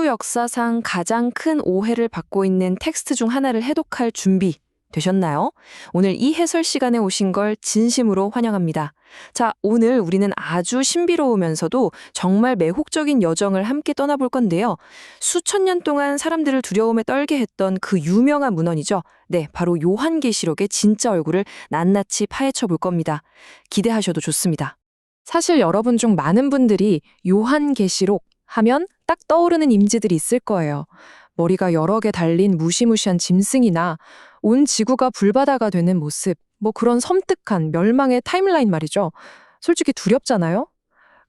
인류 역사상 가장 큰 오해를 받고 있는 텍스트 중 하나를 해독할 준비 되셨나요? 오늘 이 해설 시간에 오신 걸 진심으로 환영합니다. 자, 오늘 우리는 아주 신비로우면서도 정말 매혹적인 여정을 함께 떠나볼 건데요. 수천 년 동안 사람들을 두려움에 떨게 했던 그 유명한 문헌이죠. 네, 바로 요한계시록의 진짜 얼굴을 낱낱이 파헤쳐 볼 겁니다. 기대하셔도 좋습니다. 사실 여러분 중 많은 분들이 요한계시록 하면 딱 떠오르는 이미지들이 있을 거예요. 머리가 여러 개 달린 무시무시한 짐승이나 온 지구가 불바다가 되는 모습, 뭐 그런 섬뜩한 멸망의 타임라인 말이죠. 솔직히 두렵잖아요?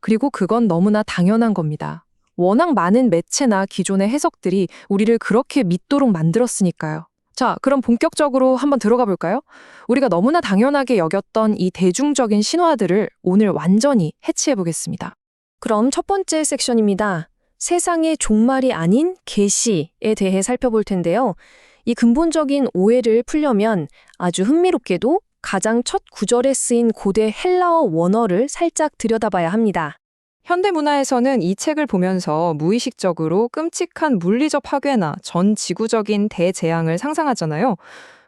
그리고 그건 너무나 당연한 겁니다. 워낙 많은 매체나 기존의 해석들이 우리를 그렇게 믿도록 만들었으니까요. 자, 그럼 본격적으로 한번 들어가 볼까요? 우리가 너무나 당연하게 여겼던 이 대중적인 신화들을 오늘 완전히 해치해 보겠습니다. 그럼 첫 번째 섹션입니다. 세상의 종말이 아닌 계시에 대해 살펴볼 텐데요. 이 근본적인 오해를 풀려면 아주 흥미롭게도 가장 첫 구절에 쓰인 고대 헬라어 원어를 살짝 들여다봐야 합니다. 현대 문화에서는 이 책을 보면서 무의식적으로 끔찍한 물리적 파괴나 전 지구적인 대재앙을 상상하잖아요.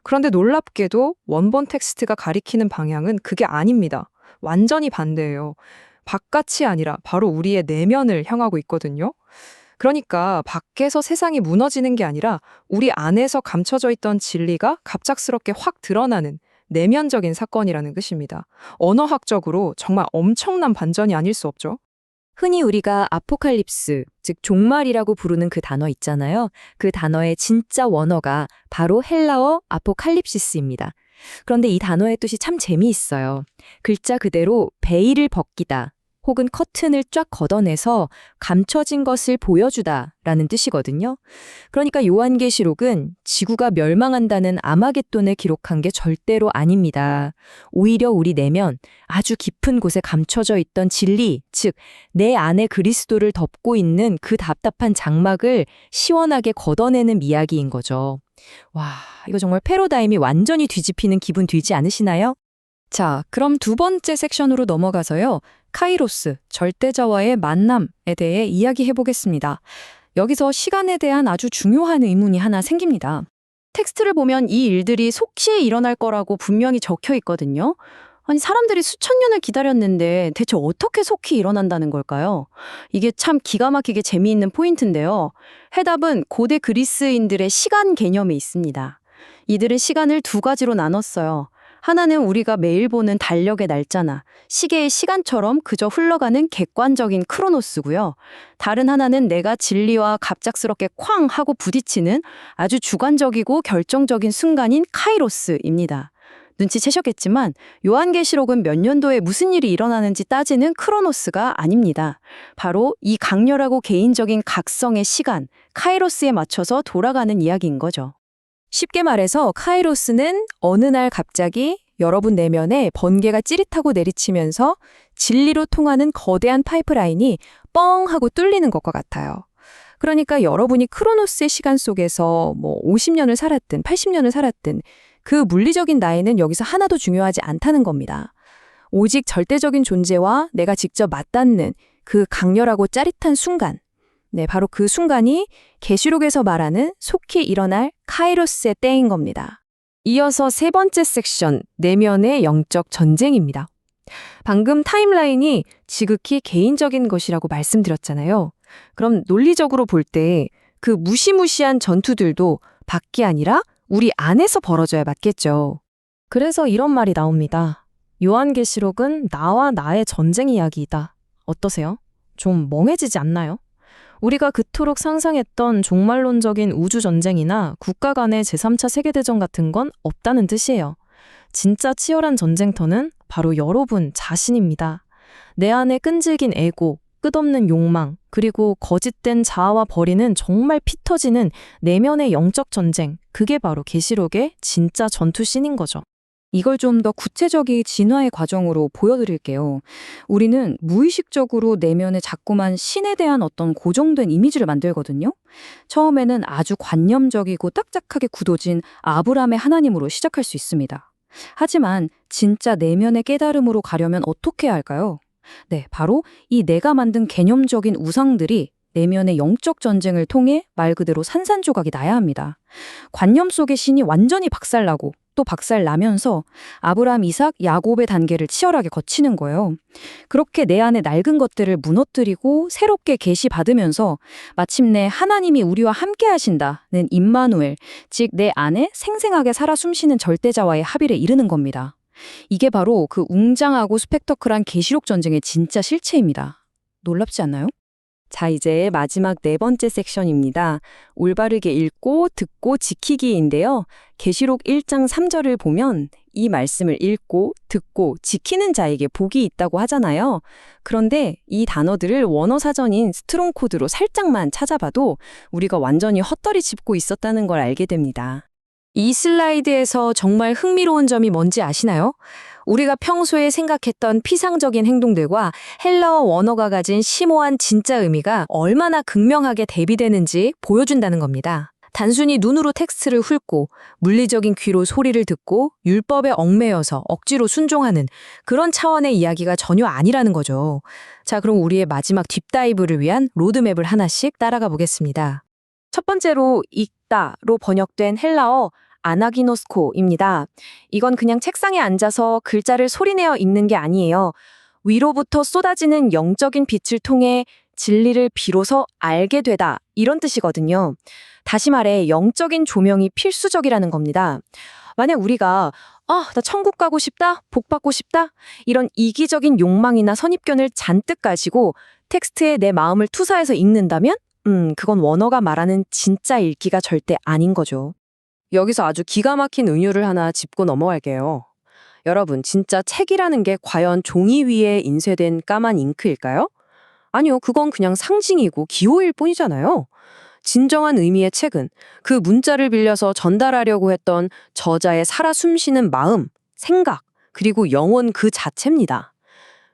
그런데 놀랍게도 원본 텍스트가 가리키는 방향은 그게 아닙니다. 완전히 반대예요. 바깥이 아니라 바로 우리의 내면을 향하고 있거든요. 그러니까 밖에서 세상이 무너지는 게 아니라 우리 안에서 감춰져 있던 진리가 갑작스럽게 확 드러나는 내면적인 사건이라는 뜻입니다. 언어학적으로 정말 엄청난 반전이 아닐 수 없죠. 흔히 우리가 아포칼립스, 즉 종말이라고 부르는 그 단어 있잖아요. 그 단어의 진짜 원어가 바로 헬라어 아포칼립시스입니다. 그런데 이 단어의 뜻이 참 재미있어요. 글자 그대로 베일을 벗기다 혹은 커튼을 쫙 걷어내서 감춰진 것을 보여주다 라는 뜻이거든요. 그러니까 요한계시록은 지구가 멸망한다는 아마겟돈을 기록한 게 절대로 아닙니다. 오히려 우리 내면 아주 깊은 곳에 감춰져 있던 진리, 즉 내 안에 그리스도를 덮고 있는 그 답답한 장막을 시원하게 걷어내는 이야기인 거죠. 와, 이거 정말 패러다임이 완전히 뒤집히는 기분 들지 않으시나요? 자, 그럼 두 번째 섹션으로 넘어가서요. 카이로스, 절대자와의 만남에 대해 이야기해 보겠습니다. 여기서 시간에 대한 아주 중요한 의문이 하나 생깁니다. 텍스트를 보면 이 일들이 속시에 일어날 거라고 분명히 적혀 있거든요. 아니, 사람들이 수천 년을 기다렸는데 대체 어떻게 속히 일어난다는 걸까요? 이게 참 기가 막히게 재미있는 포인트인데요. 해답은 고대 그리스인들의 시간 개념에 있습니다. 이들은 시간을 두 가지로 나눴어요. 하나는 우리가 매일 보는 달력의 날짜나 시계의 시간처럼 그저 흘러가는 객관적인 크로노스고요. 다른 하나는 내가 진리와 갑작스럽게 쾅 하고 부딪히는 아주 주관적이고 결정적인 순간인 카이로스입니다. 눈치채셨겠지만 요한계시록은 몇 년도에 무슨 일이 일어나는지 따지는 크로노스가 아닙니다. 바로 이 강렬하고 개인적인 각성의 시간, 카이로스에 맞춰서 돌아가는 이야기인 거죠. 쉽게 말해서 카이로스는 어느 날 갑자기 여러분 내면에 번개가 찌릿하고 내리치면서 진리로 통하는 거대한 파이프라인이 뻥 하고 뚫리는 것과 같아요. 그러니까 여러분이 크로노스의 시간 속에서 50년을 살았든 80년을 살았든 그 물리적인 나이는 여기서 하나도 중요하지 않다는 겁니다. 오직 절대적인 존재와 내가 직접 맞닿는 그 강렬하고 짜릿한 순간, 네, 바로 그 순간이 계시록에서 말하는 속히 일어날 카이로스의 때인 겁니다. 이어서 세 번째 섹션, 내면의 영적 전쟁입니다. 방금 타임라인이 지극히 개인적인 것이라고 말씀드렸잖아요. 그럼 논리적으로 볼 때 그 무시무시한 전투들도 밖이 아니라 우리 안에서 벌어져야 맞겠죠. 그래서 이런 말이 나옵니다. 요한계시록은 나와 나의 전쟁 이야기이다. 어떠세요? 좀 멍해지지 않나요? 우리가 그토록 상상했던 종말론적인 우주전쟁이나 국가 간의 제3차 세계대전 같은 건 없다는 뜻이에요. 진짜 치열한 전쟁터는 바로 여러분 자신입니다. 내 안에 끈질긴 에고, 끝없는 욕망, 그리고 거짓된 자아와 벌이는 정말 피 터지는 내면의 영적 전쟁, 그게 바로 계시록의 진짜 전투씬인 거죠. 이걸 좀 더 구체적인 진화의 과정으로 보여드릴게요. 우리는 무의식적으로 내면에 자꾸만 신에 대한 어떤 고정된 이미지를 만들거든요. 처음에는 아주 관념적이고 딱딱하게 굳어진 아브라함의 하나님으로 시작할 수 있습니다. 하지만 진짜 내면의 깨달음으로 가려면 어떻게 해야 할까요? 네, 바로 이 내가 만든 개념적인 우상들이 내면의 영적 전쟁을 통해 말 그대로 산산조각이 나야 합니다. 관념 속의 신이 완전히 박살나고 또 박살나면서 아브라함, 이삭, 야곱의 단계를 치열하게 거치는 거예요. 그렇게 내 안에 낡은 것들을 무너뜨리고 새롭게 계시받으면서 마침내 하나님이 우리와 함께 하신다는 임마누엘, 즉 내 안에 생생하게 살아 숨쉬는 절대자와의 합일에 이르는 겁니다. 이게 바로 그 웅장하고 스펙터클한 계시록 전쟁의 진짜 실체입니다. 놀랍지 않나요? 자, 이제 마지막 네 번째 섹션입니다. 올바르게 읽고 듣고 지키기인데요. 계시록 1장 3절을 보면 이 말씀을 읽고 듣고 지키는 자에게 복이 있다고 하잖아요. 그런데 이 단어들을 원어 사전인 스트롱 코드로 살짝만 찾아봐도 우리가 완전히 헛다리 짚고 있었다는 걸 알게 됩니다. 이 슬라이드에서 정말 흥미로운 점이 뭔지 아시나요? 우리가 평소에 생각했던 피상적인 행동들과 헬라어 원어가 가진 심오한 진짜 의미가 얼마나 극명하게 대비되는지 보여준다는 겁니다. 단순히 눈으로 텍스트를 훑고 물리적인 귀로 소리를 듣고 율법에 얽매여서 억지로 순종하는 그런 차원의 이야기가 전혀 아니라는 거죠. 자, 그럼 우리의 마지막 딥다이브를 위한 로드맵을 하나씩 따라가 보겠습니다. 첫 번째로 읽다로 번역된 헬라어 아나기노스코입니다. 이건 그냥 책상에 앉아서 글자를 소리내어 읽는 게 아니에요. 위로부터 쏟아지는 영적인 빛을 통해 진리를 비로소 알게 되다, 이런 뜻이거든요. 다시 말해 영적인 조명이 필수적이라는 겁니다. 만약 우리가 나 천국 가고 싶다, 복 받고 싶다, 이런 이기적인 욕망이나 선입견을 잔뜩 가지고 텍스트에 내 마음을 투사해서 읽는다면 그건 원어가 말하는 진짜 읽기가 절대 아닌 거죠. 여기서 아주 기가 막힌 은유를 하나 짚고 넘어갈게요. 여러분, 진짜 책이라는 게 과연 종이 위에 인쇄된 까만 잉크일까요? 아니요, 그건 그냥 상징이고 기호일 뿐이잖아요. 진정한 의미의 책은 그 문자를 빌려서 전달하려고 했던 저자의 살아 숨쉬는 마음, 생각, 그리고 영혼 그 자체입니다.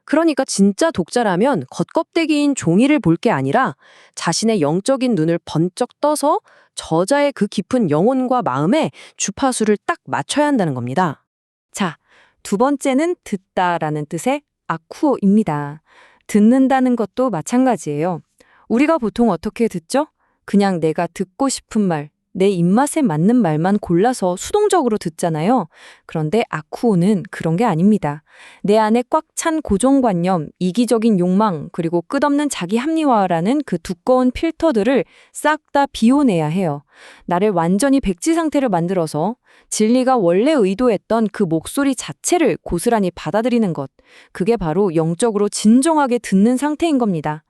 그러니까 진짜 독자라면 겉껍데기인 종이를 볼 게 아니라 자신의 영적인 눈을 번쩍 떠서 저자의 그 깊은 영혼과 마음에 주파수를 딱 맞춰야 한다는 겁니다. 자, 두 번째는 듣다라는 뜻의 아쿠오입니다. 듣는다는 것도 마찬가지예요. 우리가 보통 어떻게 듣죠? 그냥 내가 듣고 싶은 말, 내 입맛에 맞는 말만 골라서 수동적으로 듣잖아요. 그런데 아쿠오는 그런 게 아닙니다. 내 안에 꽉 찬 고정관념, 이기적인 욕망, 그리고 끝없는 자기 합리화라는 그 두꺼운 필터들을 싹 다 비워내야 해요. 나를 완전히 백지 상태를 만들어서 진리가 원래 의도했던 그 목소리 자체를 고스란히 받아들이는 것. 그게 바로 영적으로 진정하게 듣는 상태인 겁니다.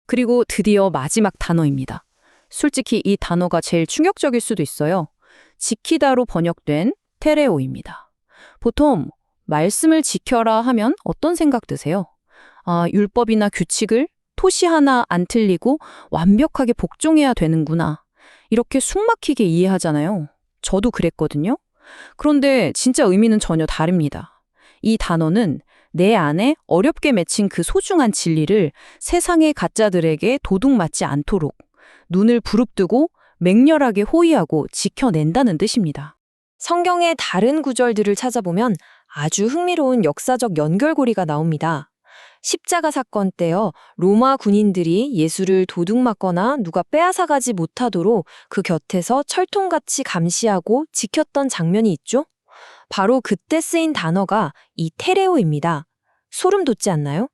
그리고 드디어 마지막 단어입니다. 솔직히 이 단어가 제일 충격적일 수도 있어요. 지키다로 번역된 테레오입니다. 보통 말씀을 지켜라 하면 어떤 생각 드세요? 율법이나 규칙을 토시 하나 안 틀리고 완벽하게 복종해야 되는구나. 이렇게 숨막히게 이해하잖아요. 저도 그랬거든요. 그런데 진짜 의미는 전혀 다릅니다. 이 단어는 내 안에 어렵게 맺힌 그 소중한 진리를 세상의 가짜들에게 도둑맞지 않도록 눈을 부릅뜨고 맹렬하게 호위하고 지켜낸다는 뜻입니다. 성경의 다른 구절들을 찾아보면 아주 흥미로운 역사적 연결고리가 나옵니다. 십자가 사건 때요, 로마 군인들이 예수를 도둑맞거나 누가 빼앗아가지 못하도록 그 곁에서 철통같이 감시하고 지켰던 장면이 있죠? 바로 그때 쓰인 단어가 이 테레오입니다. 소름 돋지 않나요?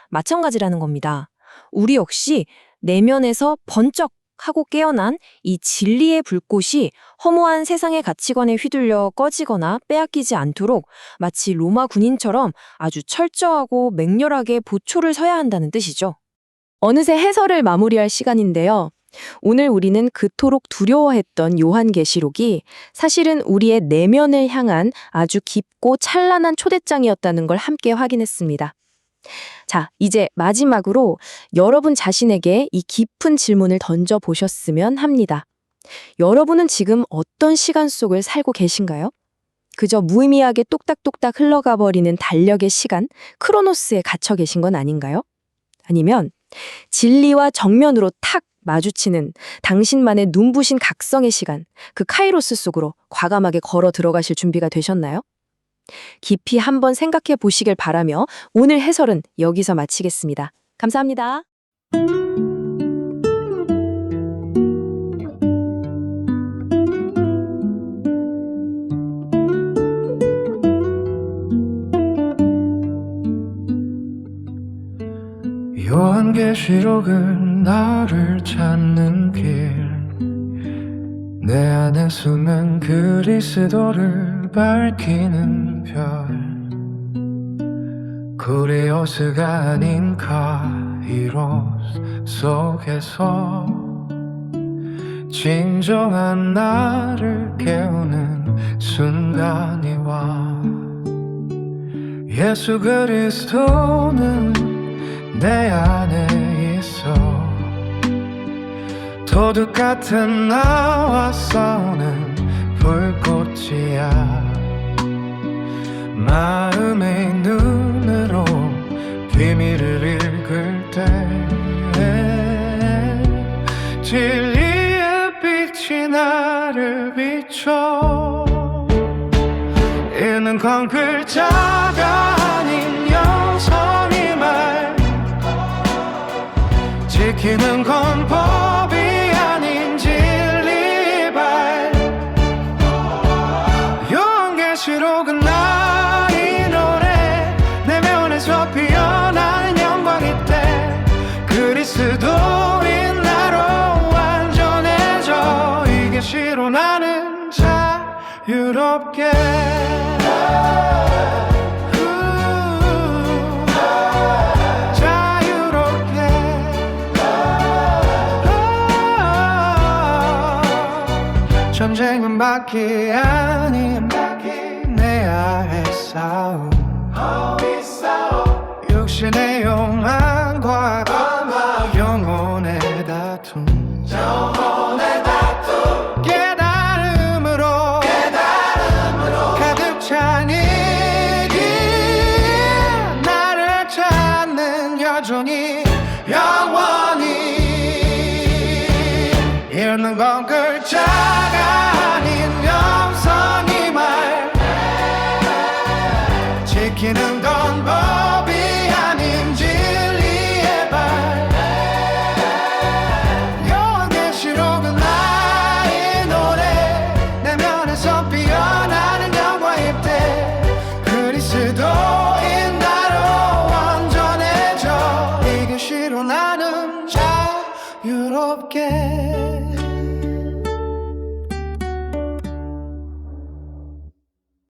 마찬가지라는 겁니다. 우리 역시 내면에서 번쩍 하고 깨어난 이 진리의 불꽃이 허무한 세상의 가치관에 휘둘려 꺼지거나 빼앗기지 않도록 마치 로마 군인처럼 아주 철저하고 맹렬하게 보초를 서야 한다는 뜻이죠. 어느새 해설을 마무리할 시간인데요. 오늘 우리는 그토록 두려워했던 요한계시록이 사실은 우리의 내면을 향한 아주 깊고 찬란한 초대장이었다는 걸 함께 확인했습니다. 자, 이제 마지막으로 여러분 자신에게 이 깊은 질문을 던져보셨으면 합니다. 여러분은 지금 어떤 시간 속을 살고 계신가요? 그저 무의미하게 똑딱똑딱 흘러가 버리는 달력의 시간, 크로노스에 갇혀 계신 건 아닌가요? 아니면 진리와 정면으로 탁 마주치는 당신만의 눈부신 각성의 시간, 그 카이로스 속으로 과감하게 걸어 들어가실 준비가 되셨나요? 깊이 한번 생각해 보시길 바라며 오늘 해설은 여기서 마치겠습니다. 감사합니다. 계시록은 나를 찾는 길 내 안에 숨은 그리스도를 밝히는 별 구리오스가 아닌 카이로스 속에서 진정한 나를 깨우는 순간이 와 예수 그리스도는 내 안에 있어 도둑 같은 나와 싸우는 불꽃이야 마음의 눈으로 비밀을 읽을 때 진리의 빛이 나를 비춰 읽는 건 글자가 아닌 영성이 말 지키는 건 법이 아닌 진리 발 요한계시록은 나의 노래 내면에서 피어나는 영광일 때 그리스도인 나로 완전해져 이 계시로 나는 자유롭게 전쟁은 밖이 아닌 내 아의 싸움 육신의 욕망과 영혼의 다툼 깨달음으로 가득 찬 이 길 나를 찾는 여전히 영원히 읽는 건 글자가 아닌 영성이 말 지키는 건 법이 아닌 진리의 발 요한계시록은 나의 노래 내면에서 피어나는 영광일 때 그리스도인 나로 완전해져 이 계시로 나는 자유롭게